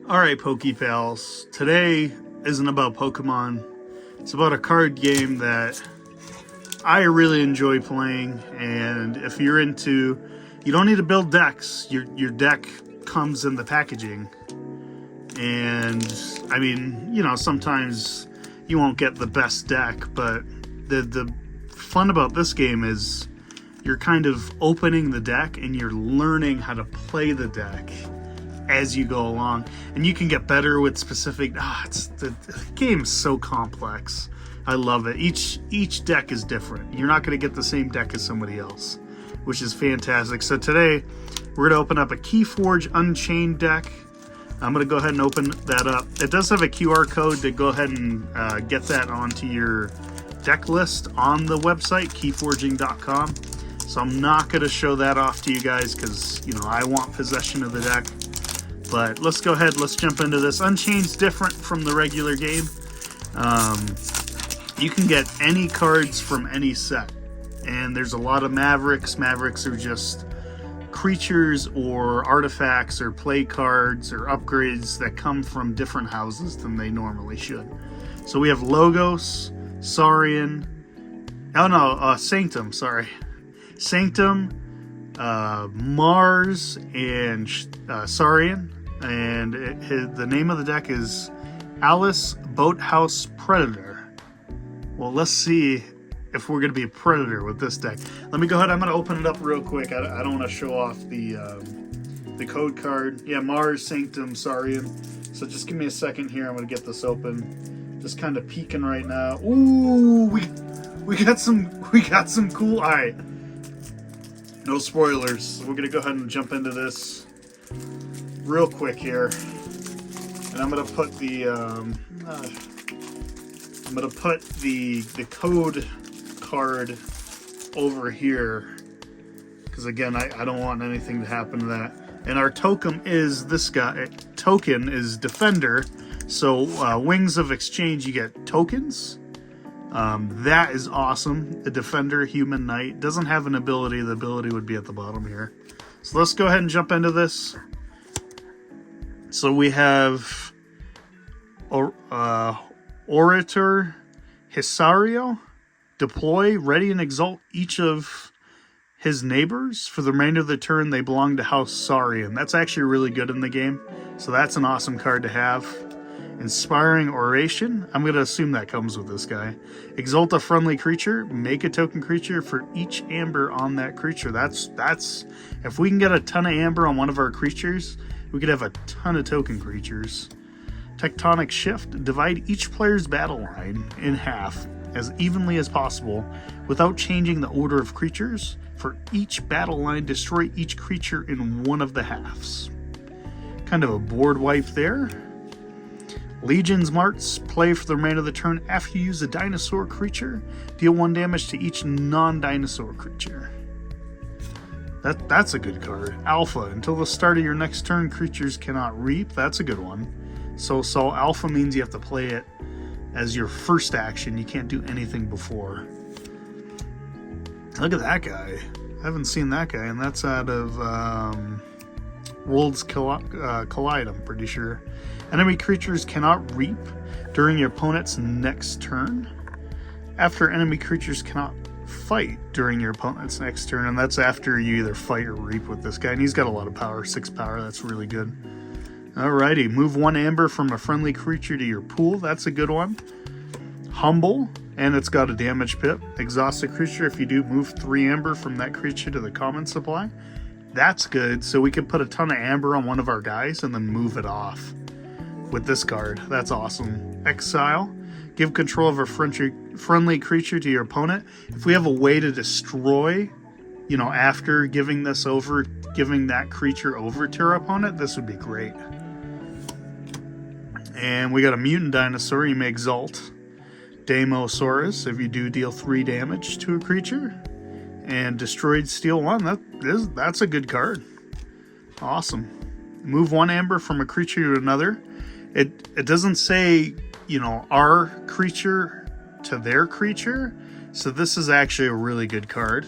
Alright, PokePals. Today isn't about Pokemon. It's about a card game that I really enjoy playing, and if you're into... You don't need to build decks. Your deck comes in the packaging. And, I mean, you know, sometimes you won't get the best deck, but the fun about this game is you're kind of opening the deck and you're learning how to play the deck as you go along, and you can get better with specific. The game's so complex. I love it. Each deck is different. You're not going to get the same deck as somebody else, which is fantastic. So today we're going to open up a Keyforge Unchained deck. I'm going to go ahead and open that up. It does have a QR code to go ahead and get that onto your deck list on the website, keyforging.com. So I'm not going to show that off to you guys because, you know, I want possession of the deck. But let's go ahead, let's jump into this. Unchained's different from the regular game. You can get any cards from any set. And there's a lot of Mavericks. Mavericks are just creatures or artifacts or play cards or upgrades that come from different houses than they normally should. So we have Logos, Saurian, Sanctum, sorry. Sanctum, Mars, and Saurian. And the name of the deck is Alice Boathouse Predator. Well, let's see if we're going to be a predator with this deck. Let me go ahead. I'm going to open it up real quick. I don't want to show off the code card. Yeah, Mars, Sanctum, Saurian. So just give me a second here. I'm going to get this open. Just kind of peeking right now. Ooh, we got some cool. All right. No spoilers. We're going to go ahead and jump into this real quick here. And I'm going to put the code card over here, because again, I don't want anything to happen to that. And our token is this guy. Token is Defender. So Wings of Exchange, you get tokens. That is awesome. The Defender, Human Knight, doesn't have an ability. The ability would be at the bottom here. So let's go ahead and jump into this. So we have Orator Hisario. Deploy, ready, and exalt each of his neighbors. For the remainder of the turn, they belong to House Saurian. That's actually really good in the game. So that's an awesome card to have. Inspiring Oration. I'm going to assume that comes with this guy. Exalt a friendly creature. Make a token creature for each amber on that creature. That's if we can get a ton of amber on one of our creatures, we could have a ton of token creatures. Tectonic Shift. Divide each player's battle line in half as evenly as possible without changing the order of creatures. For each battle line, destroy each creature in one of the halves. Kind of a board wipe there. Legion's Marts. Play for the remainder of the turn after you use a dinosaur creature. Deal 1 damage to each non-dinosaur creature. That's a good card. Alpha. Until the start of your next turn, creatures cannot reap. That's a good one. So Alpha means you have to play it as your first action. You can't do anything before. Look at that guy. I haven't seen that guy, and that's out of Worlds Collide, I'm pretty sure. Enemy creatures cannot reap during your opponent's next turn. After enemy creatures cannot fight during your opponent's next turn, and that's after you either fight or reap with this guy. And he's got a lot of power, 6 power. That's really good. Alrighty, move 1 amber from a friendly creature to your pool. That's a good one. Humble, and it's got a damage pip. Exhaust a creature. If you do, move 3 amber from that creature to the common supply. That's good. So we could put a ton of amber on one of our guys and then move it off with this card. That's awesome. Exile. Give control of a friendly creature to your opponent. If we have a way to destroy, you know, after giving that creature over to our opponent, this would be great. And we got a mutant dinosaur. You may exalt Demosaurus if you do deal 3 damage to a creature. And destroyed steal 1. That's a good card. Awesome. Move 1 amber from a creature to another. It doesn't say, you know, our creature to their creature. So this is actually a really good card.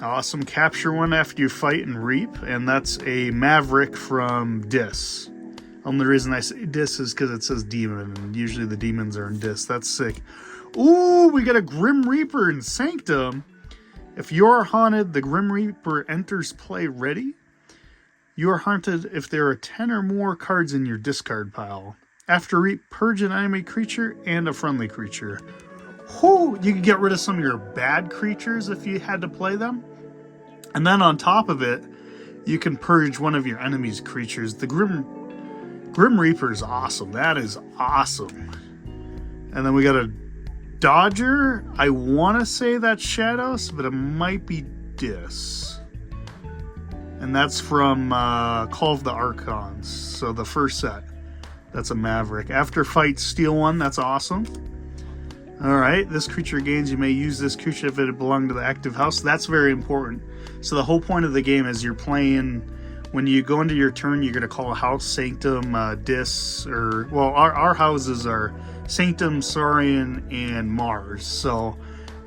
Awesome. Capture 1 after you fight and reap. And that's a Maverick from Dis. Only reason I say dis is because it says demon, and usually the demons are in dis. That's sick. Ooh, we got a Grim Reaper in Sanctum. If you're haunted, the Grim Reaper enters play ready. You are haunted if there are 10 or more cards in your discard pile. After purge an enemy creature and a friendly creature. Whoo, you can get rid of some of your bad creatures if you had to play them. And then on top of it, you can purge one of your enemy's creatures. The Grim Reaper is awesome. That is awesome. And then we got a Dodger. I want to say that's Shadows, but it might be Dis. And that's from Call of the Archons. So the first set. That's a Maverick. After fight, steal one. That's awesome. Alright, this creature gains. You may use this creature if it belonged to the active house. That's very important. So the whole point of the game is you're playing... When you go into your turn, you're going to call a house Sanctum, Dis, or... Well, our houses are Sanctum, Saurian, and Mars. So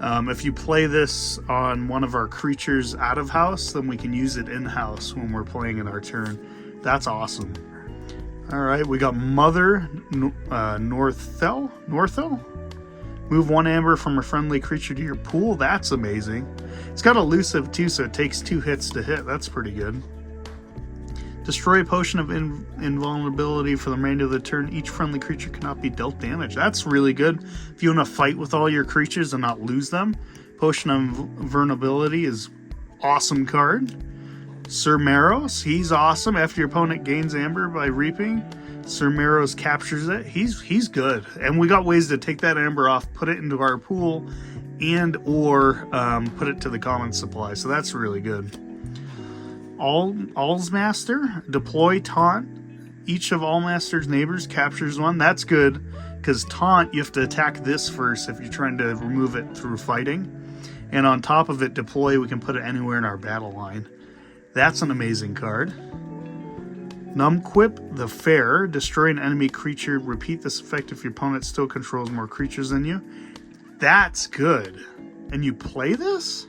if you play this on one of our creatures out of house, then we can use it in-house when we're playing in our turn. That's awesome. Alright, we got Mother Northel. Move 1 amber from a friendly creature to your pool. That's amazing. It's got elusive too, so it takes 2 hits to hit. That's pretty good. Destroy a potion of invulnerability for the remainder of the turn. Each friendly creature cannot be dealt damage. That's really good. If you want to fight with all your creatures and not lose them, Potion of Vulnerability is awesome card. Sir Maros, he's awesome. After your opponent gains amber by reaping, Sir Maros captures it. He's good. And we got ways to take that amber off, put it into our pool, and or put it to the common supply. So that's really good. Allsmaster, deploy Taunt. Each of Allmaster's neighbors captures one. That's good, because Taunt, you have to attack this first if you're trying to remove it through fighting. And on top of it, deploy, we can put it anywhere in our battle line. That's an amazing card. Numquip the Fair. Destroy an enemy creature. Repeat this effect if your opponent still controls more creatures than you. That's good. And you play this?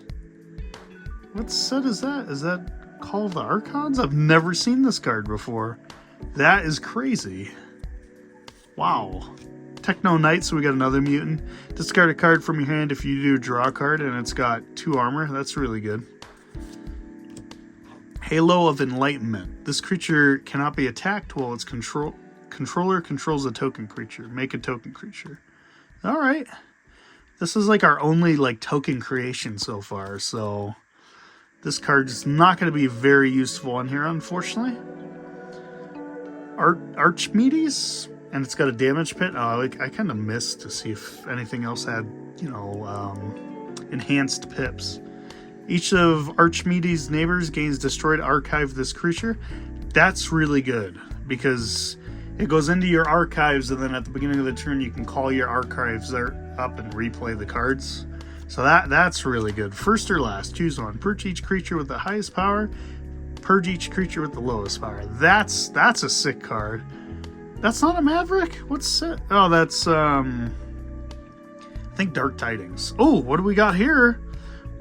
What set is that? Is that Call of the Archons? I've never seen this card before. That is crazy. Wow. Techno Knight, so we got another mutant. Discard a card from your hand if you do draw a card, and it's got 2 armor. That's really good. Halo of Enlightenment. This creature cannot be attacked while its controller controls a token creature. Make a token creature. Alright. This is like our only token creation so far, so this card is not going to be very useful on here, unfortunately. Archimedes, and it's got a damage pit. Oh, I kind of missed to see if anything else had, enhanced pips. Each of Archimedes' neighbors gains destroyed archive this creature. That's really good, because it goes into your archives, and then at the beginning of the turn you can call your archives up and replay the cards. So that's really good. First or last, choose one. Purge each creature with the highest power. Purge each creature with the lowest power. That's a sick card. That's not a Maverick? What's it? Oh, that's I think Dark Tidings. Oh, what do we got here?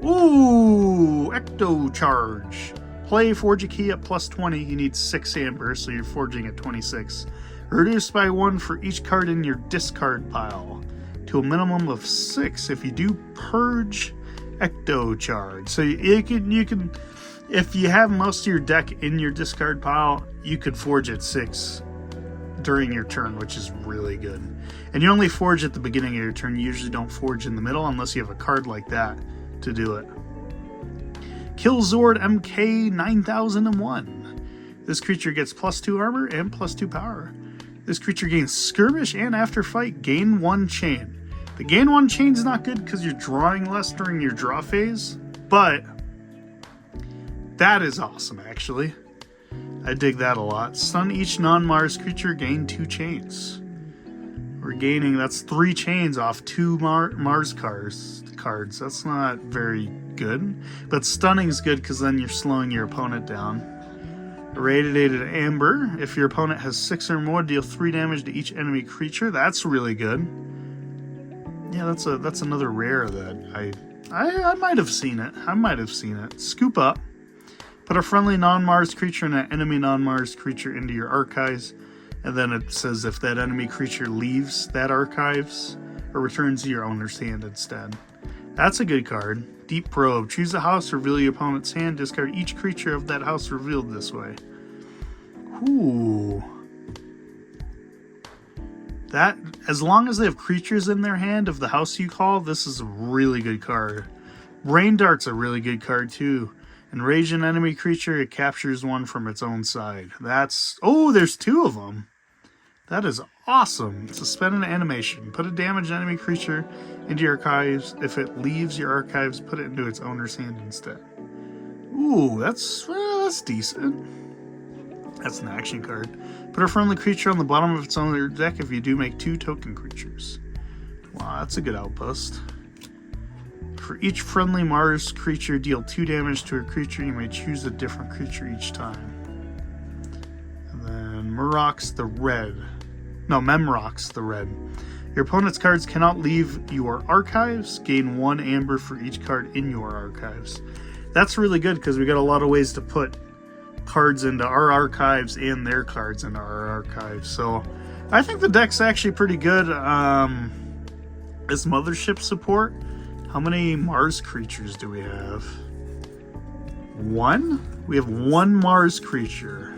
Ooh, Ecto Charge. Play, forge a key at +20. You need 6 amber, so you're forging at 26. Reduced by 1 for each card in your discard pile to a minimum of 6 if you do purge Ecto Charge. So you can if you have most of your deck in your discard pile, you could forge at 6 during your turn, which is really good. And you only forge at the beginning of your turn. You usually don't forge in the middle unless you have a card like that to do it. Killzord MK 9001. This creature gets +2 armor and +2 power. This creature gains skirmish and after fight gain 1 chain. The gain 1 chain is not good because you're drawing less during your draw phase, but that is awesome actually. I dig that a lot. Stun each non-Mars creature, gain 2 chains. We're gaining, that's 3 chains off 2 Mars cards. That's not very good. But stunning is good because then you're slowing your opponent down. Irradiated Amber. If your opponent has 6 or more, deal 3 damage to each enemy creature. That's really good. Yeah, that's another rare that I might have seen it. Scoop Up. Put a friendly non-Mars creature and an enemy non-Mars creature into your archives. And then it says if that enemy creature leaves that archives or returns to your owner's hand instead. That's a good card. Deep Probe. Choose a house, reveal your opponent's hand, discard each creature of that house revealed this way. Ooh. That, as long as they have creatures in their hand of the house you call, this is a really good card. Rain Dart's a really good card too. Enrage an enemy creature, it captures one from its own side. That's... Oh, there's 2 of them. That is awesome. Suspend an animation. Put a damaged enemy creature into your archives. If it leaves your archives, put it into its owner's hand instead. Ooh, that's decent. That's an action card. Put a friendly creature on the bottom of its owner deck if you do make 2 token creatures. Wow, that's a good outpost. For each friendly Mars creature, deal 2 damage to a creature. You may choose a different creature each time. And then Murrox the Red. No, Memrox the Red. Your opponent's cards cannot leave your archives. Gain 1 amber for each card in your archives. That's really good because we got a lot of ways to put cards into our archives and their cards into our archives. So I think the deck's actually pretty good. This Mothership support. How many Mars creatures do we have? 1? We have 1 Mars creature.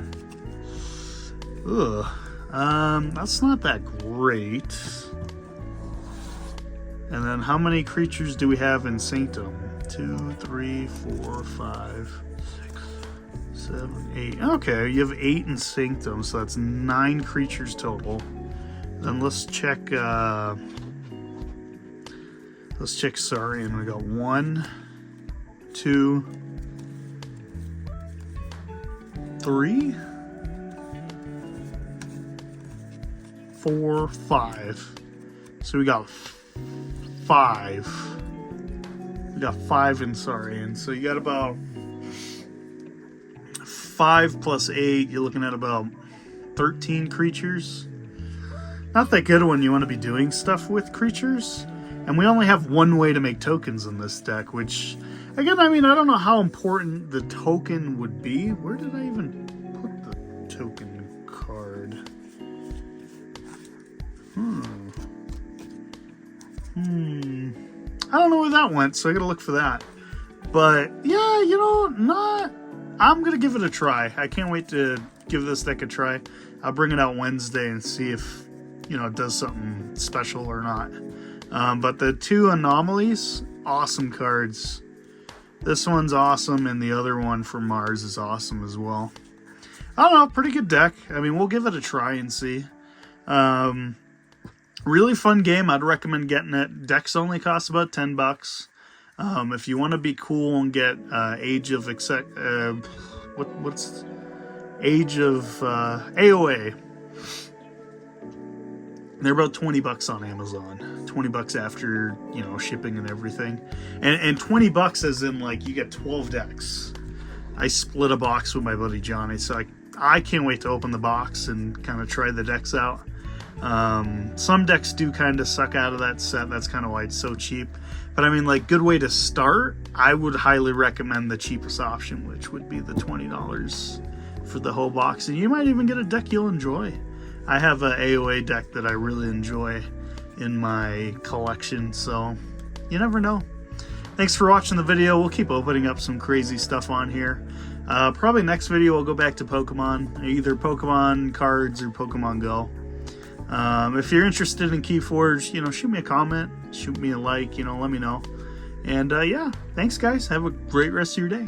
Ugh. That's not that great. And then how many creatures do we have in Sanctum? 2, 3, 4, 5, 6, 7, 8. Okay, you have 8 in Sanctum, so that's 9 creatures total. Then let's check Saurian. We got 1, 2, 3, 4, 5. So we got 5. We got 5 in Saurian. So you got about 5 plus 8. You're looking at about 13 creatures. Not that good when you want to be doing stuff with creatures. And we only have 1 way to make tokens in this deck, which, again, I mean, I don't know how important the token would be. Where did I even put the token card? I don't know where that went, so I gotta look for that. But, yeah, you know, I'm gonna give it a try. I can't wait to give this deck a try. I'll bring it out Wednesday and see if, you know, it does something special or not. But the 2 anomalies, awesome cards. This one's awesome, and the other one for Mars is awesome as well. I don't know, pretty good deck. I mean, we'll give it a try and see. Really fun game. I'd recommend getting it. Decks only cost about $10. If you want to be cool and get Age of AOA. They're about $20 on Amazon. $20 after, you know, shipping and everything. And $20 as in, like, you get 12 decks. I split a box with my buddy Johnny, so I can't wait to open the box and kind of try the decks out. Some decks do kind of suck out of that set. That's kind of why it's so cheap. But I mean, like, good way to start, I would highly recommend the cheapest option, which would be the $20 for the whole box. And you might even get a deck you'll enjoy. I have an AOA deck that I really enjoy in my collection, so you never know. Thanks for watching the video. We'll keep opening up some crazy stuff on here. Probably next video we'll go back to Pokemon, either Pokemon cards or Pokemon Go. If you're interested in Keyforge, you know, shoot me a comment, shoot me a like, you know, let me know. And yeah, thanks guys. Have a great rest of your day.